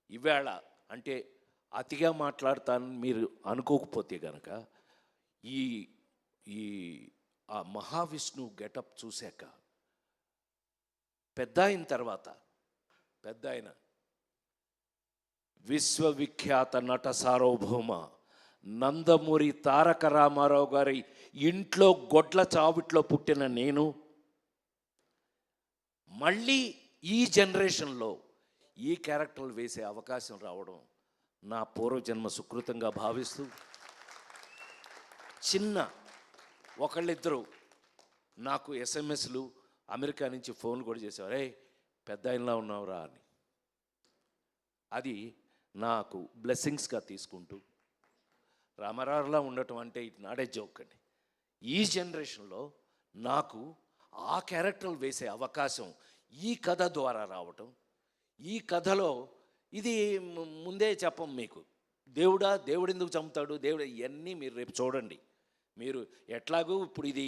ఈవేళ అంటే అతిగా మాట్లాడతానని మీరు అనుకోకపోతే కనుక ఈ ఈ ఆ మహావిష్ణువు గెటప్ చూశాక పెద్ద అయిన తర్వాత పెద్ద ఆయన విశ్వవిఖ్యాత నట సార్వభౌమ నందమూరి తారక రామారావు గారి ఇంట్లో గొడ్ల చావిట్లో పుట్టిన నేను మళ్ళీ ఈ జనరేషన్లో ఈ క్యారెక్టర్లు వేసే అవకాశం రావడం నా పూర్వజన్మ సుకృతంగా భావిస్తూ చిన్న ఒకళ్ళిద్దరు నాకు ఎస్ఎంఎస్లు అమెరికా నుంచి ఫోన్ కూడా చేసేవారు, రే పెద్ద ఆయనలా ఉన్నావురా అని. అది నాకు బ్లెస్సింగ్స్గా తీసుకుంటూ రామారావులా ఉండటం అంటే ఇట్ నాట్ ఏ జోక్ అండి. ఈ జనరేషన్లో నాకు ఆ క్యారెక్టర్లు వేసే అవకాశం ఈ కథ ద్వారా రావటం, ఈ కథలో ఇది ముందే చెప్పం మీకు, దేవుడు ఎందుకు చంపుతాడు, దేవుడు ఇవన్నీ మీరు రేపు చూడండి. మీరు ఎట్లాగూ ఇప్పుడు ఇది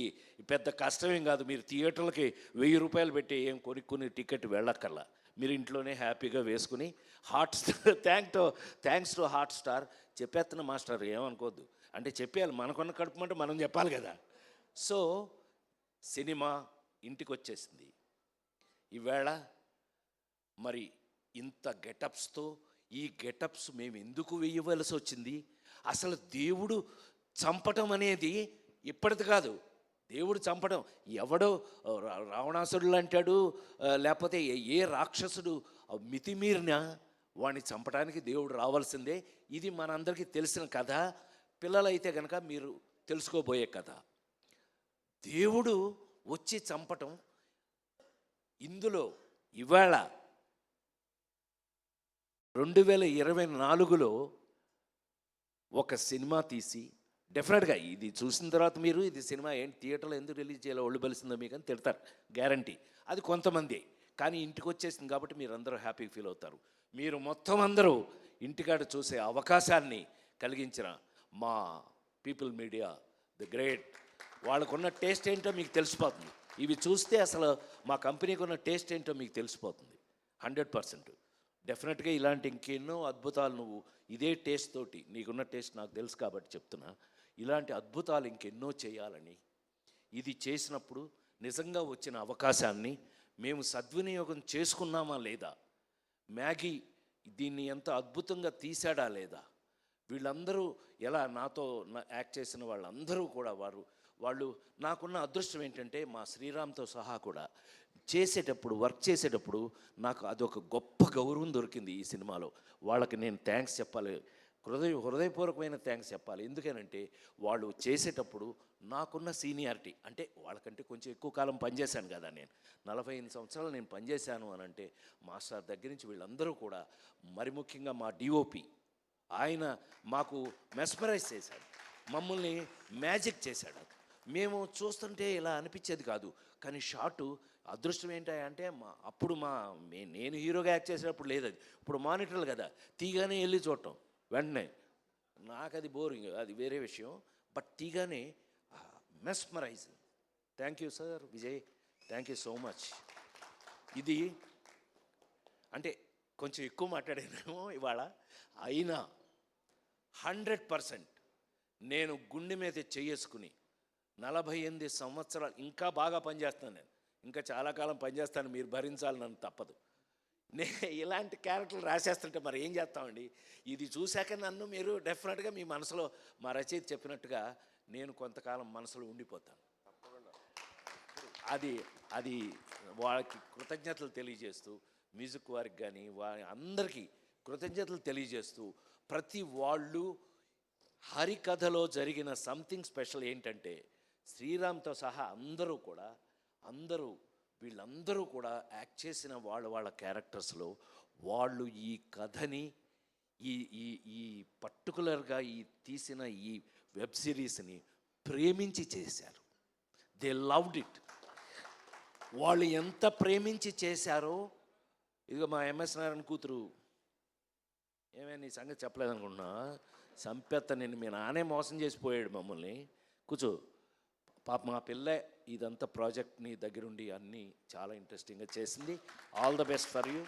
పెద్ద కష్టమేం కాదు, మీరు థియేటర్లకి 1000 రూపాయలు పెట్టి ఏం కొనుక్కుని టికెట్ వెళ్ళక్కర్లా, మీరు ఇంట్లోనే హ్యాపీగా వేసుకుని హాట్స్టార్ థ్యాంక్స్ టు హాట్స్టార్ చెప్పేస్తున్న మాస్టర్ ఏమనుకోవద్దు, అంటే చెప్పేయాలి, మనకున్న కడుపుమంటే మనం చెప్పాలి కదా. సో సినిమా ఇంటికి వచ్చేసింది. ఈవేళ మరి ఇంత గెటప్స్తో ఈ గెటప్స్ మేము ఎందుకు వేయవలసి వచ్చింది, అసలు దేవుడు చంపటం అనేది ఇప్పటిది కాదు. దేవుడు చంపడం ఎవడో రావణాసురుడు అంటాడు, లేకపోతే ఏ రాక్షసుడు మితిమీరినా వాడిని చంపడానికి దేవుడు రావాల్సిందే. ఇది మనందరికీ తెలిసిన కథ. పిల్లలైతే కనుక మీరు తెలుసుకోబోయే కథ. దేవుడు వచ్చి చంపటం ఇందులో ఇవాళ 2024లో ఒక సినిమా తీసి డెఫినెట్గా ఇది చూసిన తర్వాత మీరు ఇది సినిమా ఏంటి థియేటర్లో ఎందుకు రిలీజ్ చేయాలో ఒళ్ళు బలిసిందో మీకు అని తిడతారు, గ్యారంటీ. అది కొంతమంది, కానీ ఇంటికి వచ్చేసింది కాబట్టి మీరు అందరూ హ్యాపీగా ఫీల్ అవుతారు. మీరు మొత్తం అందరూ ఇంటికాడ చూసే అవకాశాన్ని కలిగించిన మా పీపుల్ మీడియా ది గ్రేట్, వాళ్ళకున్న టేస్ట్ ఏంటో మీకు తెలిసిపోతుంది. ఇవి చూస్తే అసలు మా కంపెనీకి ఉన్న టేస్ట్ ఏంటో మీకు తెలిసిపోతుంది 100%. డెఫినెట్గా ఇలాంటి ఇంకెన్నో అద్భుతాలు నువ్వు ఇదే టేస్ట్ తోటి, నీకున్న టేస్ట్ నాకు తెలుసు కాబట్టి చెప్తున్నా, ఇలాంటి అద్భుతాలు ఇంకెన్నో చేయాలని, ఇది చేసినప్పుడు నిజంగా వచ్చిన అవకాశాన్ని మేము సద్వినియోగం చేసుకున్నామా లేదా, మ్యాగీ దీన్ని ఎంత అద్భుతంగా తీశాడా లేదా, వీళ్ళందరూ ఎలా నాతో యాక్ట్ చేసిన వాళ్ళందరూ కూడా వాళ్ళు నాకున్న అదృష్టం ఏంటంటే మా శ్రీరామ్తో సహా కూడా చేసేటప్పుడు వర్క్ చేసేటప్పుడు నాకు అదొక గొప్ప గౌరవం దొరికింది ఈ సినిమాలో. వాళ్ళకి నేను థ్యాంక్స్ చెప్పాలి, హృదయపూర్వకమైన థ్యాంక్స్ చెప్పాలి. ఎందుకనంటే వాళ్ళు చేసేటప్పుడు నాకున్న సీనియారిటీ, అంటే వాళ్ళకంటే కొంచెం ఎక్కువ కాలం పనిచేశాను కదా, నేను 45 సంవత్సరాలు నేను పనిచేశాను అని అంటే మాస్టర్ దగ్గర నుంచి వీళ్ళందరూ కూడా, మరి ముఖ్యంగా మా డిఓపి ఆయన మాకు మెస్మరైజ్ చేశాడు, మమ్మల్ని మ్యాజిక్ చేశాడు. మేము చూస్తుంటే ఇలా అనిపించేది కాదు, కానీ షాటు అదృష్టం ఏంటంటే అప్పుడు నేను హీరోగా యాక్ట్ చేసేటప్పుడు లేదు, అది ఇప్పుడు మానిటర్లు కదా, తీగానే వెళ్ళి చూడటం వెంటనే, నాకు అది బోరింగ్, అది వేరే విషయం. బట్ తీగానే mesmerize. Thank you sir Vijay, thank you so much. ఇది అంటే కొంచెం ఎక్కువ మాట్లాడానేమో ఇవాళ, అయినా 100% నేను గుండె మీద చేసుకుని 48 సంవత్సరాలు ఇంకా బాగా పనిచేస్తాను, నేను ఇంకా చాలా కాలం పనిచేస్తాను, మీరు భరించాలి నన్ను, తప్పదు. ఇలాంటి క్యారెక్టర్లు రాసేస్తుంటే మరి ఏం చేస్తామండి. ఇది చూశాక నన్ను మీరు డెఫినెట్గా మీ మనసులో మా రచయిత చెప్పినట్టుగా నేను కొంతకాలం మనసులో ఉండిపోతాను. అది వాళ్ళకి కృతజ్ఞతలు తెలియజేస్తూ, మ్యూజిక్ వారికి కానీ అందరికీ కృతజ్ఞతలు తెలియజేస్తూ, ప్రతి వాళ్ళు హరికథలో జరిగిన సంథింగ్ స్పెషల్ ఏంటంటే శ్రీరామ్తో సహా వీళ్ళందరూ కూడా యాక్ట్ చేసిన వాళ్ళ క్యారెక్టర్స్లో వాళ్ళు ఈ కథని ఈ పర్టికులర్గా ఈ తీసిన ఈ వెబ్ సిరీస్ని ప్రేమించి చేశారు. They loved it. వాళ్ళు ఎంత ప్రేమించి చేశారో, ఇదిగో మా ఎంఎస్ నారాయణ కూతురు, ఏమైనా నీ సంగతి చెప్పలేదనుకుంటున్నా, సంపెత్త నేను మీ నానే మోసం చేసిపోయాడు మమ్మల్ని, కూర్చో పాప మా పిల్ల ఇదంతా ప్రాజెక్ట్ని దగ్గరుండి అన్నీ చాలా ఇంట్రెస్టింగ్గా చేసింది. All the best for you.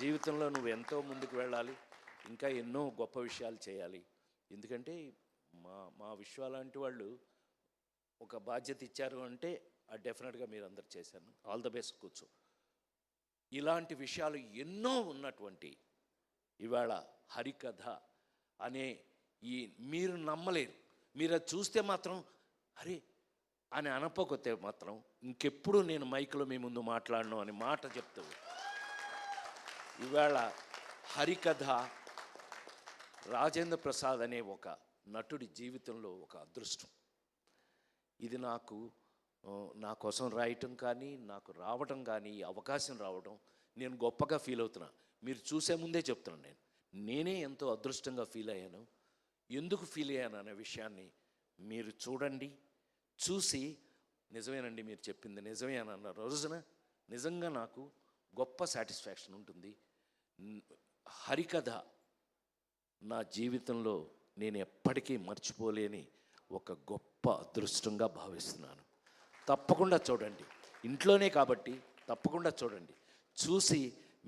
జీవితంలో నువ్వు ఎంతో ముందుకు వెళ్ళాలి, ఇంకా ఎన్నో గొప్ప విషయాలు చేయాలి. ఎందుకంటే మా విశ్వ లాంటి వాళ్ళు ఒక బాధ్యత ఇచ్చారు అంటే అది డెఫినెట్గా మీరు అందరు చేశాను. ఆల్ ద బెస్ట్, కూర్చో. ఇలాంటి విషయాలు ఎన్నో ఉన్నటువంటి ఇవాళ హరికథ అనే ఈ మీరు నమ్మలేరు. మీరు అది చూస్తే మాత్రం అరే అని అనపోతే మాత్రం ఇంకెప్పుడు నేను మైక్లో మీ ముందు మాట్లాడను అని మాట చెప్తూ ఇవాళ హరికథ రాజేంద్ర ప్రసాద్ అనే ఒక నటుడి జీవితంలో ఒక అదృష్టం. ఇది నా కోసం రాయటం కానీ, నాకు రావటం కానీ, ఈ అవకాశం రావడం నేను గొప్పగా ఫీల్ అవుతున్నా. మీరు చూసే ముందే చెప్తున్నాను, నేనే ఎంతో అదృష్టంగా ఫీల్ అయ్యాను. ఎందుకు ఫీల్ అయ్యాను అనే విషయాన్ని మీరు చూడండి. చూసి నిజమేనండి మీరు చెప్పింది నిజమే అని అన్న రోజున నిజంగా నాకు గొప్ప సాటిస్ఫాక్షన్ ఉంటుంది. హరికథ నా జీవితంలో నేను ఎప్పటికీ మర్చిపోలేని ఒక గొప్ప అదృష్టంగా భావిస్తున్నాను. తప్పకుండా చూడండి, ఇంట్లోనే కాబట్టి తప్పకుండా చూడండి. చూసి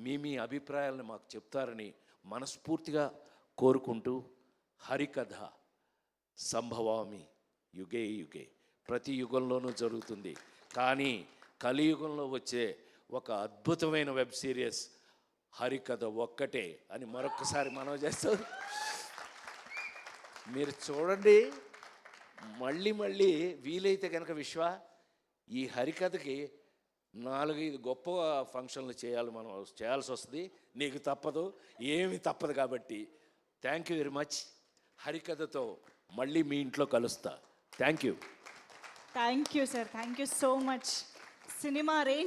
మీ అభిప్రాయాలను మాకు చెప్తారని మనస్ఫూర్తిగా కోరుకుంటూ, హరికథ సంభవామి యుగే యుగే, ప్రతి యుగంలోనూ జరుగుతుంది. కానీ కలియుగంలో వచ్చే ఒక అద్భుతమైన వెబ్ సిరీస్ హరికథ ఒక్కటే అని మరొక్కసారి మనవి చేస్తూ మీరు చూడండి. మళ్ళీ వీలైతే కనుక విశ్వ ఈ హరికథకి 4-5 గొప్ప ఫంక్షన్లు మనం చేయాల్సి వస్తుంది. నీకు తప్పదు, ఏమి తప్పదు. కాబట్టి థ్యాంక్ యూ వెరీ మచ్. హరికథతో మళ్ళీ మీ ఇంట్లో కలుస్తా. Thank you. Thank you sir, thank you so much. Cinema range